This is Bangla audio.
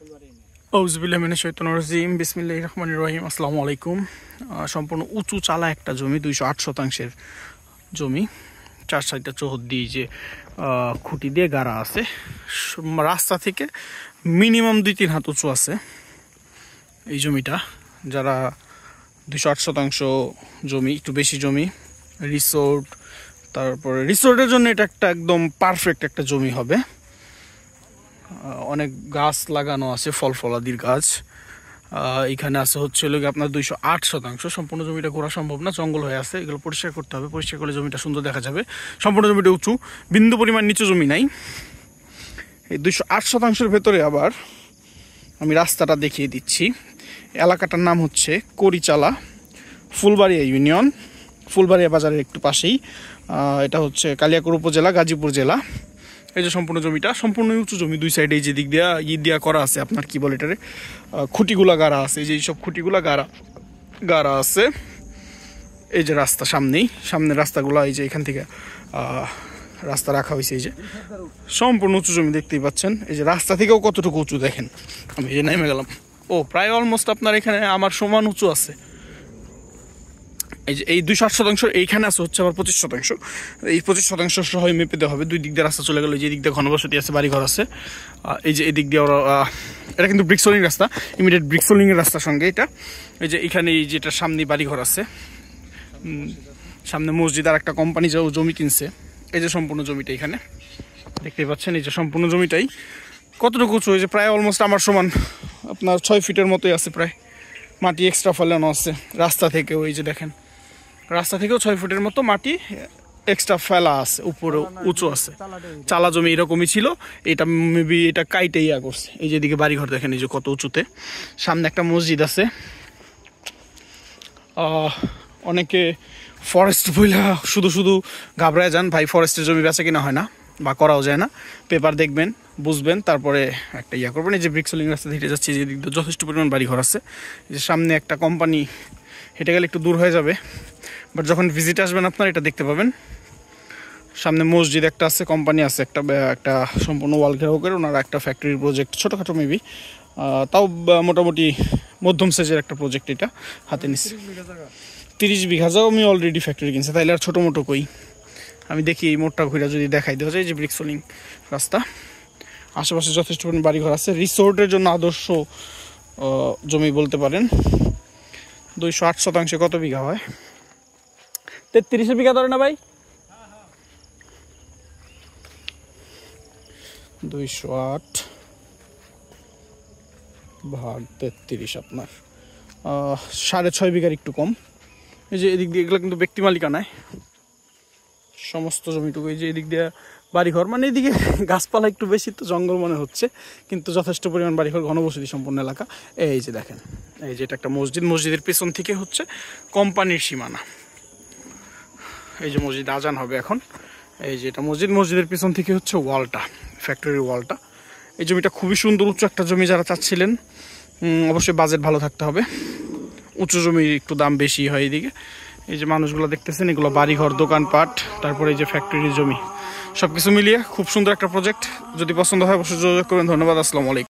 আউযুবিল্লাহি মিনাশ শাইতানির রাজিম বিসমিল্লাহির রহমানির রহিম। আসসালামু আলাইকুম। সম্পূর্ণ উঁচু চালা একটা জমি, 208 শতাংশের জমি। চার সাইডটা চৌহদ দিয়ে যে খুঁটি দিয়ে গাড়া আছে, রাস্তা থেকে মিনিমাম 2-3 হাত উঁচু আছে এই জমিটা। যারা 208 শতাংশ জমি, একটু বেশি জমি, রিসোর্ট, তারপরে রিসোর্টের জন্য এটা একটা একদম পারফেক্ট একটা জমি হবে। অনেক গাছ লাগানো আছে, ফল ফলাদির গাছ। এখানে আছে হচ্ছে আপনার 208 শতাংশ। সম্পূর্ণ জমিটা ঘোরা সম্ভব না, জঙ্গল হয়ে আছে, এগুলো পরিষ্কার করতে হবে। পরিষ্কার করলে জমিটা সুন্দর দেখা যাবে। সম্পূর্ণ জমিটা উঁচু, বিন্দু পরিমাণ নিচু জমি নাই। এই 208 শতাংশের ভেতরে আবার আমি রাস্তাটা দেখিয়ে দিচ্ছি। এলাকাটার নাম হচ্ছে করিচালা, ফুলবাড়িয়া ইউনিয়ন, ফুলবাড়িয়া বাজারের একটু পাশেই। এটা হচ্ছে কালিয়াকৈর উপজেলা, গাজীপুর জেলা। এই যে সম্পূর্ণ জমিটা সম্পূর্ণ উঁচু জমি, দুই সাইডে যে দিক দিয়া দিয়া করা আছে, আপনার কি বলে এটারে, খুঁটিগুলা গাড়া আছে। এই যে এইসব খুঁটিগুলা গাড়া আছে। এই যে রাস্তা সামনের রাস্তাগুলা, এই যে এখান থেকে রাস্তা রাখা হয়েছে। এই যে সম্পূর্ণ উঁচু জমি দেখতেই পাচ্ছেন। এই যে রাস্তা থেকেও কতটুকু উঁচু দেখেন। আমি এই যে নেমে গেলাম, প্রায় অলমোস্ট আপনার এখানে আমার সমান উঁচু আছে। এই যে এই 208 শতাংশ এইখানে আছে হচ্ছে আবার 25 শতাংশ। এই 25 শতাংশ সহ মেপে দেওয়া হবে। দুই দিক দিয়ে রাস্তা চলে গেল, যে দিক দিয়ে ঘনবসতি আছে, বাড়িঘর আছে। এই যে এই দিক দিয়ে ওরা, এটা কিন্তু ব্রিক্সোলিং রাস্তা, ইমিডিয়েট ব্রিক্সোলিং এর রাস্তার সঙ্গে এটা। এই যে এখানে এই যেটা সামনে বাড়িঘর আছে, সামনে মসজিদ, আর একটা কোম্পানি যাও জমি কিনছে। এই যে সম্পূর্ণ জমিটা এখানে দেখতেই পাচ্ছেন। এই যে সম্পূর্ণ জমিটাই কতটুকু উঁচু, এই যে প্রায় অলমোস্ট আমার সমান, আপনার 6 ফিটের মতোই আছে প্রায়। মাটি এক্সট্রা ফেলানো আছে রাস্তা থেকেও। এই যে দেখেন, রাস্তা থেকেও 6 ফুটের মতো মাটি এক্সট্রা ফেলা আছে, উপরে উঁচু আছে। চালা জমি এরকমই ছিল, এটা মেবি এটা কাইটে করছে। এই যে এদিকে বাড়িঘর দেখেন, এই যে কত উঁচুতে। সামনে একটা মসজিদ আছে। অনেকে ফরেস্ট বইলা শুধু ঘাবড়ায় যান, ভাই ফরেস্টের জমি বেচা কিনা হয় না বা করাও যায় না। পেপার দেখবেন, বুঝবেন, তারপরে একটা করবেন। এই যে ব্রিক্সোলিং রাস্তা হেঁটে যাচ্ছে, যে দিক দিয়ে যথেষ্ট পরিমাণ বাড়িঘর আছে। এই যে সামনে একটা কোম্পানি, হেঁটে গেলে একটু দূর হয়ে যাবে, বাট যখন ভিজিট আসবেন আপনার এটা দেখতে পাবেন। সামনে মসজিদ একটা আছে, কোম্পানি আছে একটা সম্পূর্ণ ওয়াল ঘেরাও করে ওনারা একটা ফ্যাক্টরির প্রজেক্ট, ছোটোখাটো মেবি, তাও মোটামুটি মধ্যম সাইজের একটা প্রজেক্ট এটা হাতে নিচ্ছে। 30 বিঘা যাও আমি অলরেডি ফ্যাক্টরি কিনছে, তাইলে আর ছোটো মোটো কই। আমি দেখি এই মোটটা ঘুরে যদি দেখাই দেওয়া যায়। যে ব্রিক্সোলিং রাস্তা, আশেপাশে যথেষ্ট পরিমাণ বাড়িঘর আছে। রিসোর্টের জন্য আদর্শ জমি বলতে পারেন। 208 শতাংশে কত বিঘা হয়? 33 বিঘা ধরে না ভাই? 208 ভাগ 33 আপনার 6.5 বিঘার একটু কম। এই যে এদিক দিয়ে এগুলো কিন্তু ব্যক্তি মালিকানায় সমস্ত জমিটুকু। এই যে এদিক দিয়ে বাড়িঘর, মানে এদিকে গাছপালা একটু বেশি, তো জঙ্গল মনে হচ্ছে, কিন্তু যথেষ্ট পরিমাণ বাড়িঘর, ঘনবসতি সম্পন্ন এলাকা। এই যে দেখেন, এই যে এটা একটা মসজিদ, মসজিদের পেছন থেকে হচ্ছে কোম্পানির সীমানা। এই যে মসজিদ, আজান হবে এখন। এই যে এটা মসজিদের পিছন থেকে হচ্ছে ওয়ালটা, ফ্যাক্টরির ওয়ালটা। এই জমিটা খুবই সুন্দর, উঁচু একটা জমি। যারা চাচ্ছিলেন, অবশ্যই বাজেট ভালো থাকতে হবে। উঁচু জমির একটু দাম বেশি হয় এদিকে। এই যে মানুষগুলো দেখতেছেন, এগুলো বাড়িঘর, দোকানপাট, তারপরে এই যে ফ্যাক্টরির জমি, সবকিছু মিলিয়ে খুব সুন্দর একটা প্রজেক্ট। যদি পছন্দ হয় অবশ্যই যোগাযোগ করবেন। ধন্যবাদ, আসসালামু আলাইকুম।